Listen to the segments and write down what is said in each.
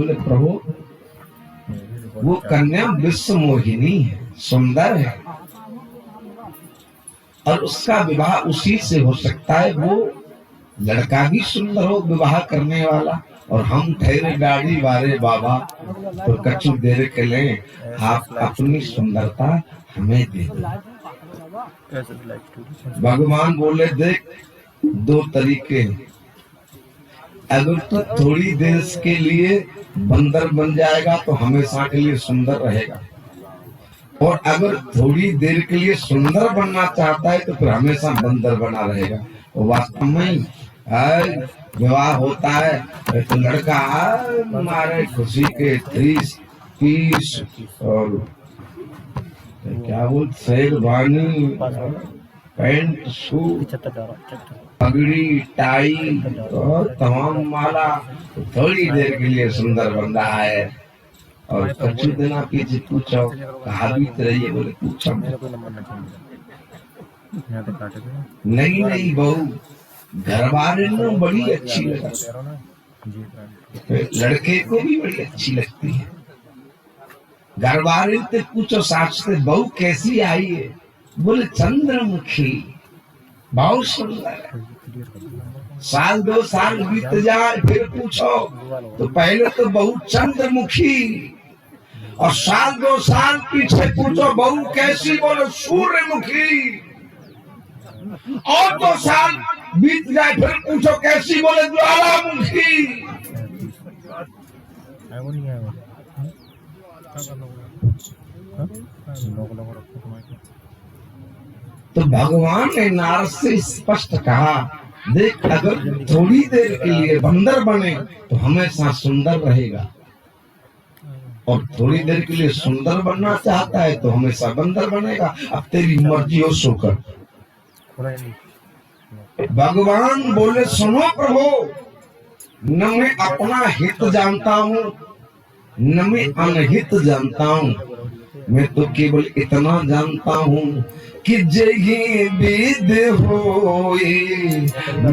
बोले प्रभु वो कन्या विश्व मोहिनी है, सुंदर है और उसका विवाह उसी से हो सकता है। वो लड़का भी सुंदर हो विवाह करने वाला, और हम ठहरे गाड़ी वाले बाबा तो कछु देर के लिए आप अपनी सुंदरता हमें दे दो। भगवान बोले देख दो तरीके, अगर तो थोड़ी देर के लिए बंदर बन जाएगा तो हमेशा के लिए सुंदर रहेगा, और अगर थोड़ी देर के लिए सुंदर बनना चाहता है तो फिर हमेशा बंदर बना रहेगा। और वास्तव में विवाह होता है तो लड़का हमारे खुशी के 30 30 और क्या बोल शेरवानी पैंट सूट पगड़ी टाई और तमाम माला तो थोड़ी देर के लिए सुंदर बन रहा है। और कच्चू देना पीछे पूछो कहा भी रहिए, बोले पूछो नहीं नहीं बहू घरवाले ने बड़ी अच्छी लगा, लड़के को भी बड़ी अच्छी लगती है। घरवाले से पूछो सास से बहू कैसी आई है, बोले चंद्रमुखी बहुत सुंदर। साल 2 साल बीत जाए फिर पूछो तो पहले तो बहू चंद्रमुखी, और साल 2 साल पीछे पूछो बहू कैसी, बोले सूर्यमुखी। और 2 साल बीत जाए फिर पूछो कैसी, बोले ज्वालामुखी। तो भगवान ने नारद से स्पष्ट कहा देख अगर थोड़ी देर के लिए बंदर बने तो हमेशा सुंदर रहेगा, और थोड़ी देर के लिए सुंदर बनना चाहता है तो हमेशा बंदर बनेगा। अब तेरी मर्जी हो सोकर। भगवान बोले सुनो प्रभु, न मैं अपना हित जानता हूँ न मैं अनहित जानता हूँ, मैं तो केवल इतना जानता हूँ कि जही विद होए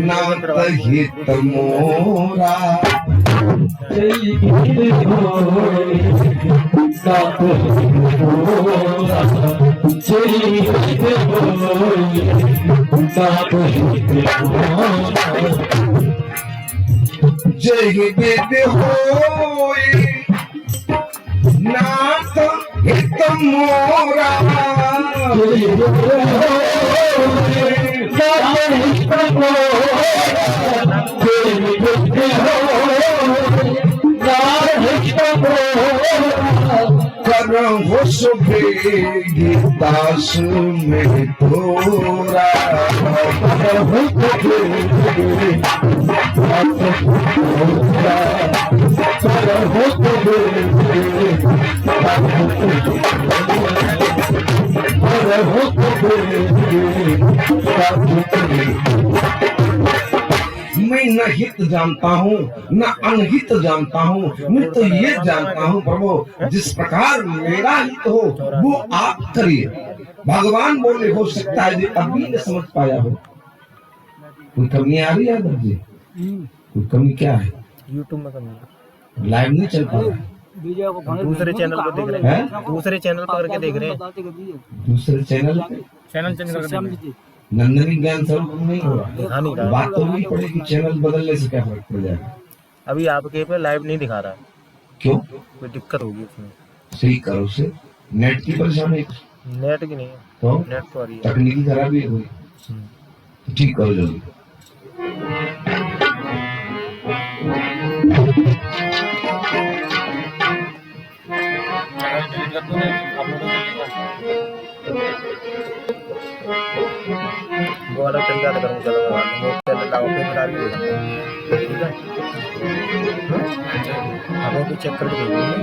नात हित मोरा। जही विद होए नात हित मोरा, जही विद होए नात हित मोरा। जही विद होए नात हित मोरा, करहु सुबेगितास में तोरा। मैं न हित जानता हूँ न अनहित जानता हूँ, मैं तो ये जानता हूँ प्रभु जिस प्रकार मेरा हित हो वो आप करिए। भगवान बोले हो सकता है जो अभी न समझ पाया हो। कोई कमी आ रही है जी? कोई कमी क्या है? यूट्यूब में कमी, लाइव नहीं चल पा रहा है, दूसरे चैनल पर देख रहे हैं, दूसरे चैनल पर करके देख रहे हैं, दूसरे चैनल चैनल नंदनी ज्ञान स्वरूप नहीं हो रहा। बात तो नहीं पड़ेगी, चैनल बदलने से क्या फर्क पड़ जाएगा? अभी आपके पे लाइव नहीं दिखा रहा। क्यों? कोई दिक्कत होगी उसमें। सही करो उसे। नेट की परेशानी? नेट की नहीं है तो नेट तो आ रही है, तकनीकी खराबी है कोई, ठीक करो जल्दी। वो वाला तरीका तो करूँगा, चलो चैनल लगाओ पे बता रही है, ठीक है? हमें भी चेक करके भेजिए,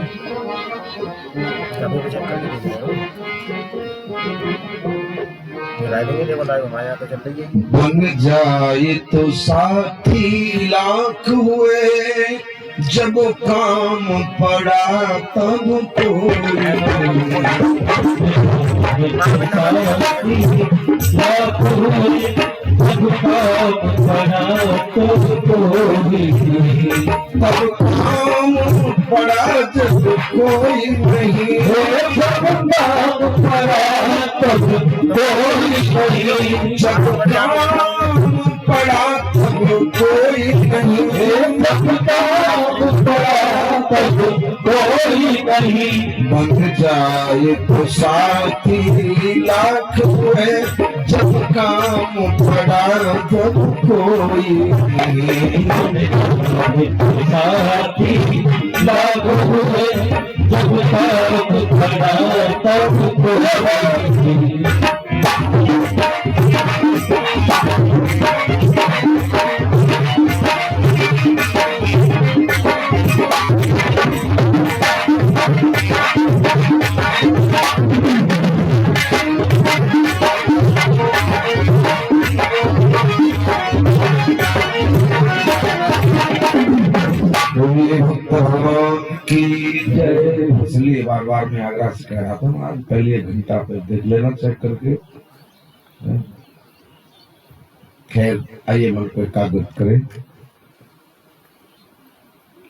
हमें भी चेक करके भेजिए, मिला देंगे। देखो लाइव हमारे यहाँ तो चल रही है। बन जाए तो साथी लाख हुए, जब काम पड़ा तब कोई। जब काम पड़ा जब कोई नहीं, जब काम पड़ा तब कोई नहीं, जब काम पड़ा तब कोई नहीं, जब काम पड़ा तब कोई नहीं। बन जाए तो साथी लाख हुए, जब काम पड़ा तब कोई नहीं। साथी लाख हुए, जब काम पड़ा तब कोई नहीं। इसलिए बार बार मैं आग्रह से कह रहा था, आज पहले 1 घंटा पे देख लेना चेक करके। खैर आइए मन को एकाग्र करें।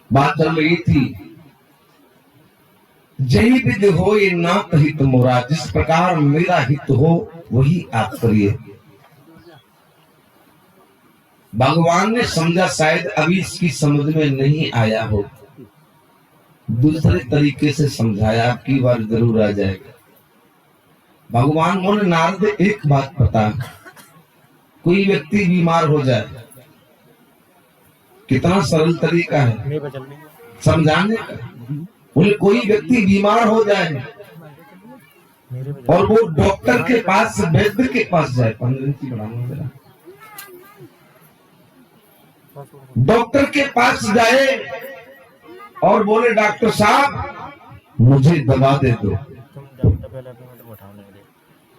बात चल रही थी, जही विधि हो ये नाथ हित मोरा, जिस प्रकार मेरा हित हो वही आप करिए। भगवान ने समझा, शायद अभी इसकी समझ में नहीं आया हो, दूसरे तरीके से समझाया, आपकी बार जरूर आ जाएगा। भगवान बोले, नारद एक बात बता, कोई व्यक्ति बीमार हो जाए, कितना सरल तरीका है समझाने का। बोले कोई व्यक्ति बीमार हो जाए और वो डॉक्टर के पास, वैद्य के पास जाए, 15 इंची बढ़ाना जरा, डॉक्टर के पास जाए और बोले डॉक्टर साहब मुझे दवा दे दो।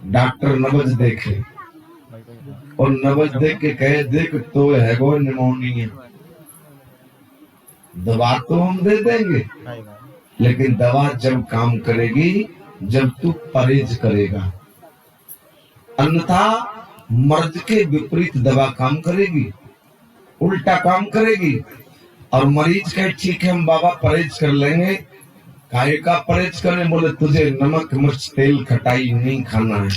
डॉक्टर नब्ज देखे और नब्ज देख के कहे, देख तो है गो निमोनिया, दवा तो हम दे देंगे, लेकिन दवा जब काम करेगी जब तू परहेज करेगा, अन्यथा मर्ज के विपरीत दवा काम करेगी, उल्टा काम करेगी। और मरीज कहे ठीक है हम बाबा परहेज कर लेंगे, काहे का परहेज करें? बोले तुझे नमक मिर्च तेल खटाई नहीं खाना है।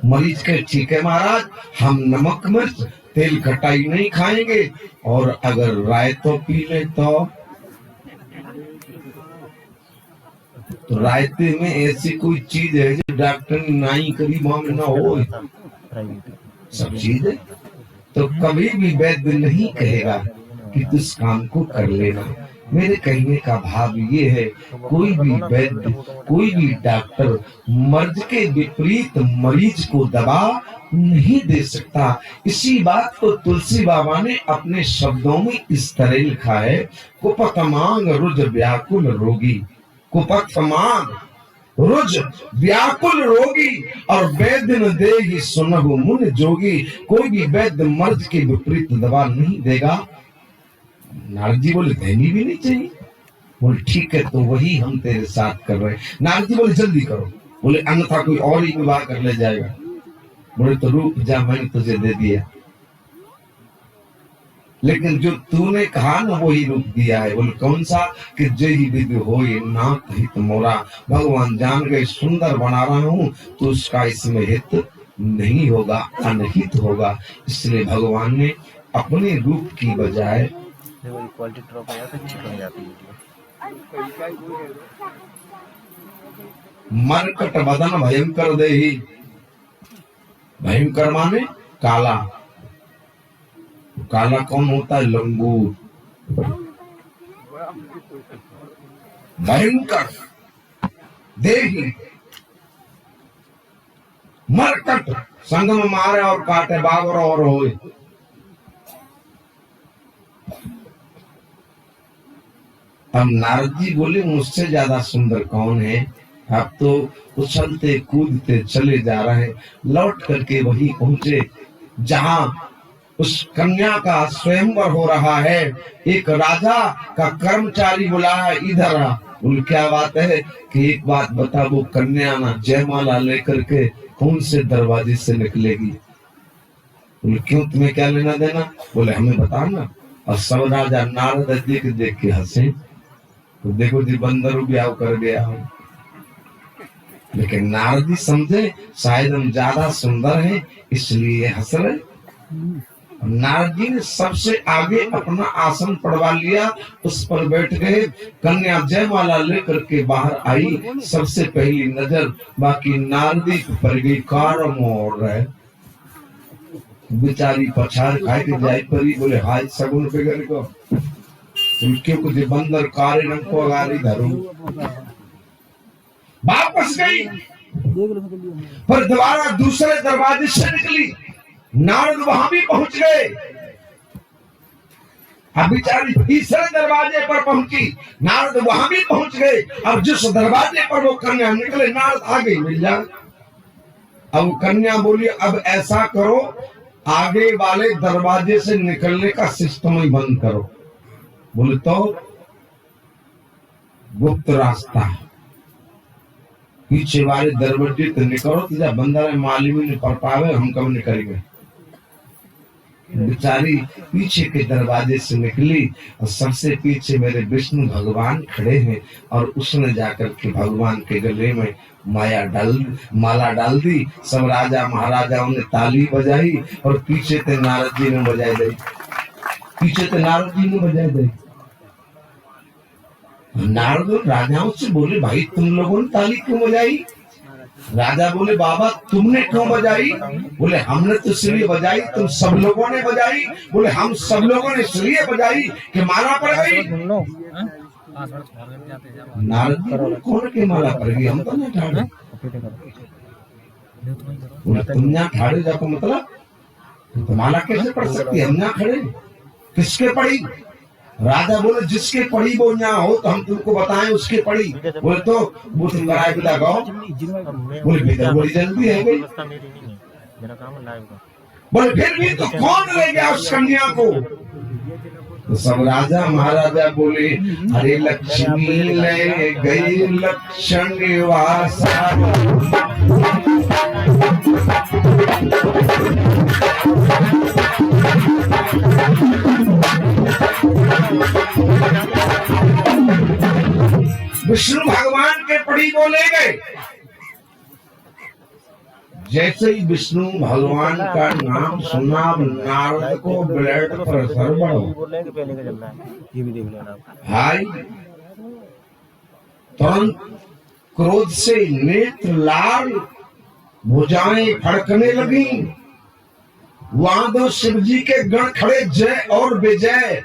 मरीज कहे ठीक है महाराज हम नमक मिर्च तेल खटाई नहीं खाएंगे, और अगर रायतो पी ले तो रायते में ऐसी कोई चीज है जो डॉक्टर ने नाई करी मांग ना हो, सब चीज है, तो कभी भी वैद्य नहीं कहेगा कि तू इस काम को कर लेना। मेरे कहने का भाव ये है, कोई भी वैद्य, कोई भी डॉक्टर मर्ज के विपरीत मरीज को दवा नहीं दे सकता। इसी बात को तुलसी बाबा ने अपने शब्दों में इस तरह लिखा है, कुपथ मांग रुज व्याकुल रोगी, कुपथ मांग रुज व्याकुल रोगी, और वैद्य न देहि सुनहु मुन जोगी। कोई भी वैद्य मर्ज के विपरीत दवा नहीं देगा। नारद जी बोले देनी भी नहीं चाहिए। बोले ठीक है तो वही हम तेरे साथ कर रहे हैं। नारद जी बोले जल्दी करो। बोले अन्यथा कोई और ही विवाह कर ले जाएगा। बोले तो रुक जा, मैंने तुझे दे दिया, लेकिन जो तूने कहा ना वही रुक दिया है। बोले कौन सा? कि जय विधि हो ये नाथ हित मोरा। भगवान जान गए सुंदर बना रहा हूं तो उसका इसमें हित नहीं होगा, अनहित होगा। इसलिए भगवान ने अपने रूप की बजाय क्वालिटी ड्रॉप हो जाता है, अच्छी बन जाती है। मरकट बदन भयंकर देहि, भयंकर माने काला। काला कौन होता है? लंगूर। भयंकर देहि, मरकट संग में मारे और काटे, बाबर और होए। अब नारद जी बोले मुझसे ज्यादा सुंदर कौन है? अब तो उछलते कूदते चले जा रहे, लौट करके वही पहुंचे जहां उस कन्या का स्वयंवर हो रहा है। एक राजा का कर्मचारी बुलाया है, इधर आ। बोले क्या बात है? कि एक बात बता, वो कन्या ना जयमाला लेकर के कौन से दरवाजे से निकलेगी? बोले क्यों, तुम्हें क्या लेना देना? बोले हमें बताना। और सब राजा नारद देख देख के हंसे, तो देखो जी बंदर ब्याह कर गया हो। लेकिन नारद जी समझे शायद हम ज्यादा सुंदर हैं इसलिए हंस रहे। नारद जी ने सबसे आगे अपना आसन पड़वा लिया, उस पर बैठ गए। कन्या जयमाला लेकर के बाहर आई, सबसे पहली नजर बाकी नारदी पर गई। कार मोड़ रहे बेचारी पछाड़ खाए के जाए परी। बोले हाय सगुन पे गए को उनके कुछ बंदर कारे रंग को गारी धरू। वापस गई पर दोबारा दूसरे दरवाजे से निकली। नारद वहां भी पहुंच गए। अब बेचारी तीसरे दरवाजे पर पहुंची, नारद वहां भी पहुंच गए। अब जिस दरवाजे पर वो कन्या निकले नारद आगे मिल जाए। अब कन्या बोली अब ऐसा करो, आगे वाले दरवाजे से निकलने का सिस्टम ही बंद करो। बोले तो गुप्त रास्ता पीछे वाले दरवाजे तो निकलो, तो जब बंदर मालूम नहीं पड़ पावे हम कब निकलेंगे। बेचारी पीछे के दरवाजे से निकली और सबसे पीछे मेरे विष्णु भगवान खड़े हैं। और उसने जाकर के भगवान के गले में माला डाल दी। सब राजा महाराजाओं ने ताली बजाई और पीछे ते नारद जी ने बजाई दी। पीछे ते नारद जी ने बजाई दी। नारद राजाओं से बोले भाई तुम लोगों ने ताली क्यों बजाई? राजा बोले बाबा तुमने क्यों बजाई? बोले हमने तो इसलिए बजाई, तुम सब लोगों ने बजाई। बोले हम सब लोगों ने इसलिए बजाई कि माला पड़ गई। नारद जी बोले कौन के माला पड़ गई, हम तो नहीं ठाड़े। बोले तुम यहाँ ठाड़े जाको मतलब तो माला कैसे पड़ सकती है, हम यहाँ खड़े। किसके पड़ी? राजा बोले जिसके पड़ी वो यहाँ हो तो हम तुमको बताएं उसके पड़ी। बोले तो वो तुम कराए बिता गाओ। बोले बेटा बड़ी जल्दी है गई। बोले फिर भी तो कौन ले गया उस कन्या को? तो सब राजा महाराजा बोले अरे लक्ष्मी ले गई लक्षण निवासा। विष्णु भगवान के पड़ी को ले गए। जैसे ही विष्णु भगवान का नाम सुना नारद को ब्लड प्रेशर बढ़ा। हाय तुरंत क्रोध से नेत्र लाल, भुजाएं फड़कने लगी। वहां दो शिव जी के गण खड़े जय और विजय।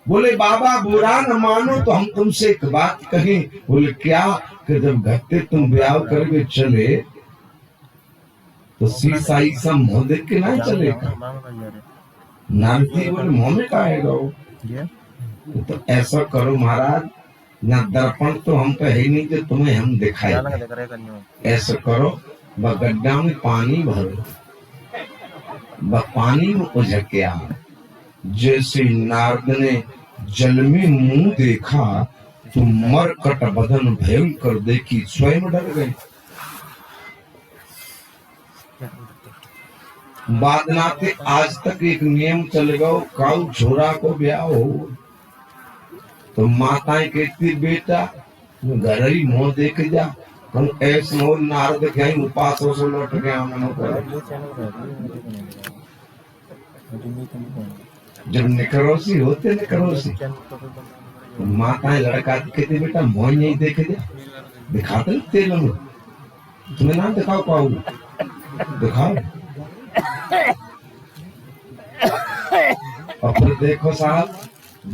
बोले बाबा बुरा न मानो तो हम तुमसे एक बात कहें। बोले क्या? कि जब घटे तुम ब्याह करके चले तो शीशा ईसा मुंह देख के ना चलेगा। नारद जी बोले मुंह में का आएगा वो? तो ऐसा करो महाराज, ना दर्पण तो हम पे है नहीं जो तुम्हें हम दिखाए। ऐसा करो गड्ढा में पानी भरो, पानी में उझक के आ। जैसे नारद ने जल में मुंह देखा तो मरकट बदन भयंकर देखी, स्वयं डर गए। बादनाते आज तक एक नियम चल गया, काऊ छोरा को ब्याह हो तो माताएं कहती बेटा घर ही मुंह देख जा। हम ऐसे हो नारद के उपासों से लौट गया। जब निकरोसी होते निकरोसी माताएं लड़का कहते बेटा मुंह नहीं देखे जा, दिखाते तेल में तुम्हें ना दिखाओ पाऊ दिखाओ। और फिर देखो साहब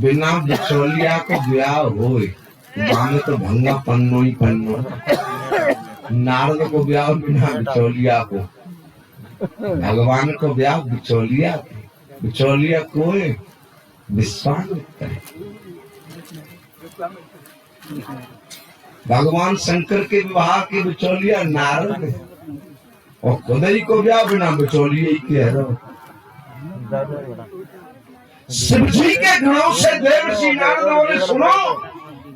बिना बिचौलिया को ब्याह होए में तो भंगा पन्नो ही पन्नो। नारद को ब्याह बिना बिचौलिया को, भगवान को ब्याह बिचौलिया। बिचौलिया कोई विश्वामित्र है। भगवान शंकर के विवाह के बिचौलिया नारद है और खुदाई को ब्याह बिना बिचौलिया ही के है। शिव जी के गुणों से देवर्षि नारद बोले सुनो,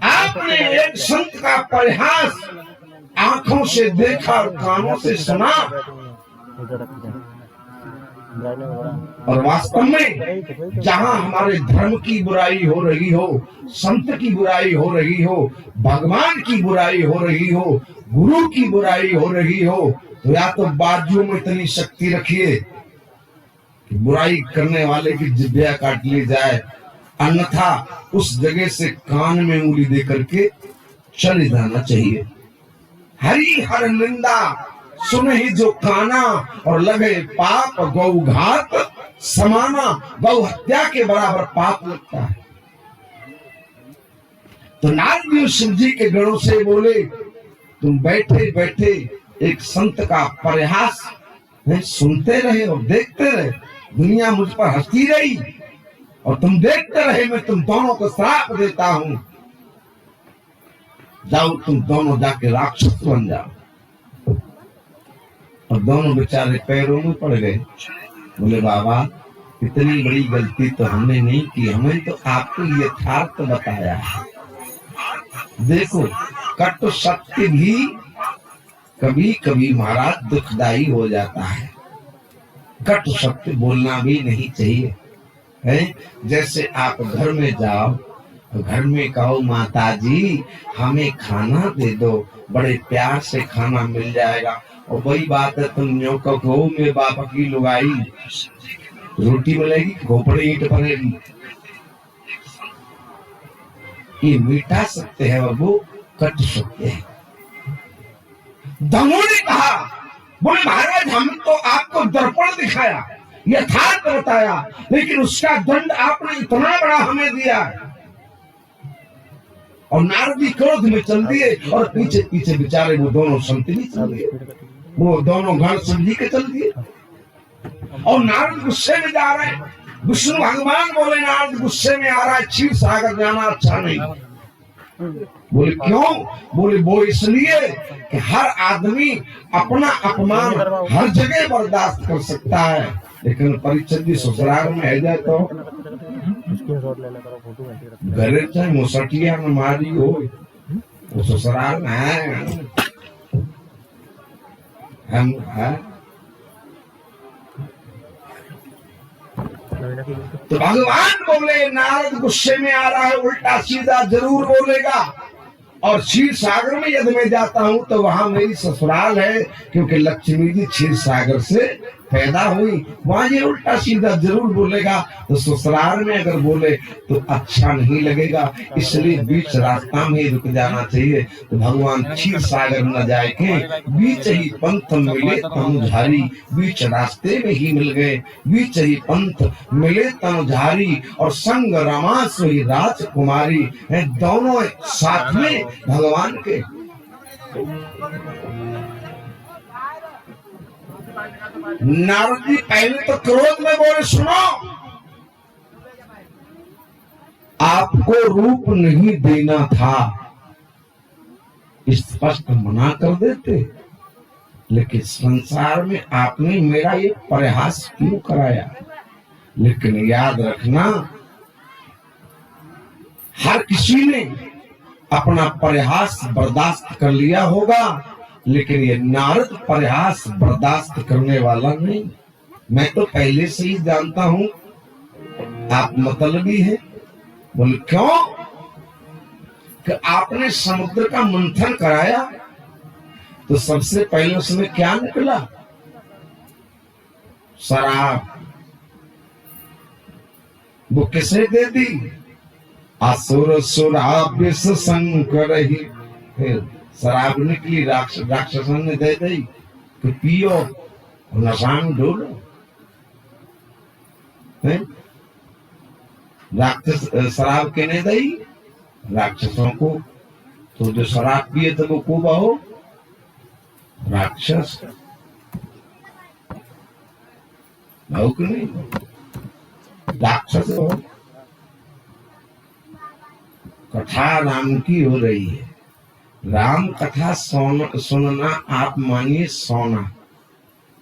आपने एक संत का परिहास आंखों से देखा और कानों से सुना। और वास्तव में जहां हमारे धर्म की बुराई हो रही हो, संत की बुराई हो रही हो, भगवान की बुराई हो रही हो, गुरु की बुराई हो रही हो, तो या तो बाजुओं में इतनी शक्ति रखिए कि बुराई करने वाले की जिभ्या काट ली जाए, अन्यथा उस जगह से कान में उंगली दे करके चले जाना चाहिए। हरि हर निंदा सुन ही जो काना, और लगे पाप गौ घात समाना। गौ हत्या के बराबर पाप लगता है। तो नारद जी शिव जी के गणों से बोले, तुम बैठे बैठे एक संत का परिहास सुनते रहे और देखते रहे, दुनिया मुझ पर हंसती रही और तुम देखते रहे, मैं तुम दोनों को श्राप देता हूं, जाओ तुम दोनों जाके राक्षस बन जाओ। और दोनों बेचारे पैरों में पड़ गए। बोले बाबा, इतनी बड़ी गलती तो हमने नहीं की, हमें तो आपको यथार्थ बताया है। देखो, कट सत्य भी कभी कभी महाराज दुखदाई हो जाता है। कट सत्य बोलना भी नहीं चाहिए है। जैसे आप घर में जाओ, घर में कहो माता जी हमें खाना दे दो, बड़े प्यार से खाना मिल जाएगा। और वही बात है, तुम यूं कहो मेरे बापा की लुगाई, रोटी मिलेगी खोपड़े ईंट पड़ेगी। ये मीठा सत्य है बाबू, कट सत्य है। दमों ने कहा, बोले महाराज हम तो आपको दर्पण दिखाया, यथार्थ बताया, लेकिन उसका दंड आपने इतना बड़ा हमें दिया। और नारद जी क्रोध में चल दिए और पीछे पीछे बेचारे वो दोनों संत भी चल दिए, वो दोनों गण समझी के चल दिए। और नारद गुस्से में जा रहे हैं। विष्णु भगवान बोले नारद गुस्से में आ रहा है, क्षीर सागर जाना अच्छा नहीं। बोले क्यों? बोले वो इसलिए कि हर आदमी अपना अपमान हर जगह बर्दाश्त कर सकता है, लेकिन परीक्षित जी ससुराल में है जाए तो घरे चाहे मुसटिया में मारी हो, वो ससुराल में है हम है। तो भगवान बोले नारद गुस्से में आ रहा है, उल्टा सीधा जरूर बोलेगा। और क्षीर सागर में यदि मैं जाता हूं तो वहां मेरी ससुराल है, क्योंकि लक्ष्मी जी क्षीर सागर से पैदा हुई, वहां ये उल्टा सीधा जरूर बोलेगा। तो ससुराल में अगर बोले तो अच्छा नहीं लगेगा, इसलिए बीच रास्ता में ही रुक जाना चाहिए। तो भगवान क्षीर सागर न जाए के बीच ही पंथ मिले तनुधारी, बीच रास्ते में ही मिल गए, बीच ही पंथ मिले तनुधारी। और संग रमा सोई राजकुमारी, दोनों साथ में भगवान के। नारद जी पहले तो क्रोध में बोले, सुनो आपको रूप नहीं देना था, स्पष्ट मना कर देते, लेकिन संसार में आपने मेरा ये प्रयास क्यों कराया। लेकिन याद रखना, हर किसी ने अपना प्रयास बर्दाश्त कर लिया होगा, लेकिन ये नारद प्रयास बर्दाश्त करने वाला नहीं। मैं तो पहले से ही जानता हूं आप मतलबी है। बोले क्यों? कि आपने समुद्र का मंथन कराया तो सबसे पहले उसमें क्या निकला? शराब। वो किसे दे दी? असुर सुराब्य संकर ही। फिर शराब निकली, राक्षसों ने दे दी कि पियो नशा में डोलो। राक्षस शराब केने दी? राक्षसों को। तो जो शराब पिए तो वो को हो राक्षस हो कि नहीं? राक्षस हो। कथा राम की हो रही है, राम कथा सुनना आप मानिए सोना।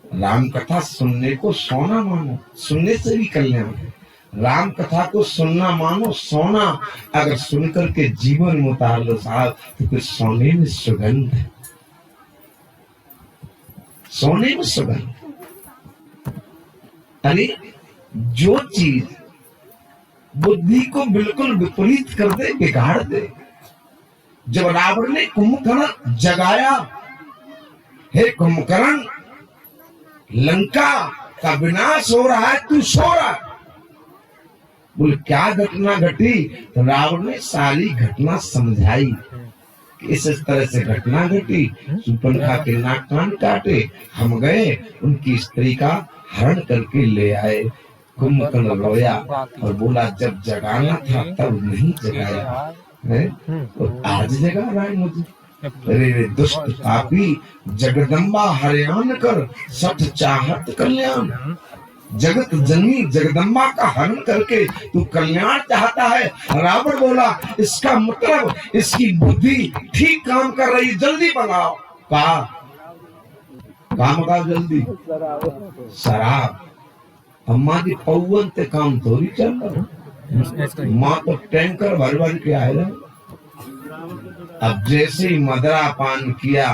राम कथा सुनने को सोना मानो, सुनने से भी कल्याण है। राम कथा को सुनना मानो सोना, अगर सुनकर के जीवन में उतार लो साहब तो फिर सोने में सुगंध है, सोने में सुगंध। अरे जो चीज बुद्धि को बिल्कुल विपरीत कर दे, बिगाड़ दे। जब रावण ने कुंभकर्ण जगाया, हे कुंभकर्ण लंका का विनाश हो रहा है, तू सो रहा है। बोले क्या घटना घटी? तो रावण ने सारी घटना समझाई कि इस तरह से घटना घटी, शूर्पणखा के नाक कान काटे, हम गए उनकी स्त्री का हरण करके ले आए। कुंभकर्ण रोया और बोला जब जगाना था तब नहीं जगाया है, तो आज जगा रहा है मुझे। अरे दुष्ट पापी, जगदम्बा हरियाण कर सठ चाहत कल्याण। जगत जननी जगदम्बा का हरण करके तू कल्याण चाहता है। रावण बोला इसका मतलब इसकी बुद्धि ठीक काम कर रही, जल्दी मंगाओ। कहा काम मंगाओ जल्दी। शराब। अम्मा जी पौवन ते काम थोड़ी चल रहा, माँ तो टैंकर भर भर के आए रहे। अब जैसे ही मदरा पान किया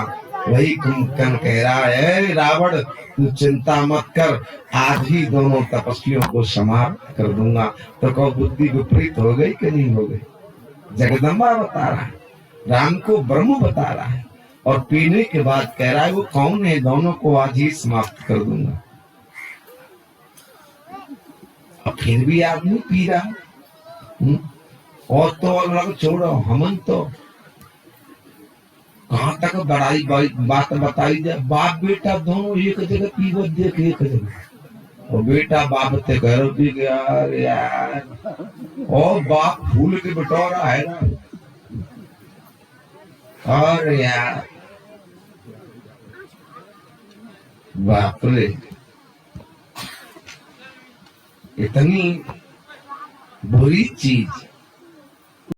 वही कुंभकर्ण कह रहा है रावण तू चिंता मत कर, आज ही दोनों तपस्वियों को समाप्त कर दूंगा। तो कहो बुद्धि विपरीत हो गई कि नहीं हो गई? जगदम्बा बता रहा है, राम को ब्रह्म बता रहा है, और पीने के बाद कह रहा है वो कौन है, दोनों को आज ही समाप्त कर दूंगा। अब फिर भी आदमी पी रहा है। और तो अलग छोड़ो, हमन तो कहां तक बड़ाई बात बताई जाए। बाप बेटा दोनों एक जगह पीवत देख एक जगह, और बेटा बाप ते घर भी गया यार, और बाप भूल के बटोरा है ना। और यार बाप रे, इतनी बुरी चीज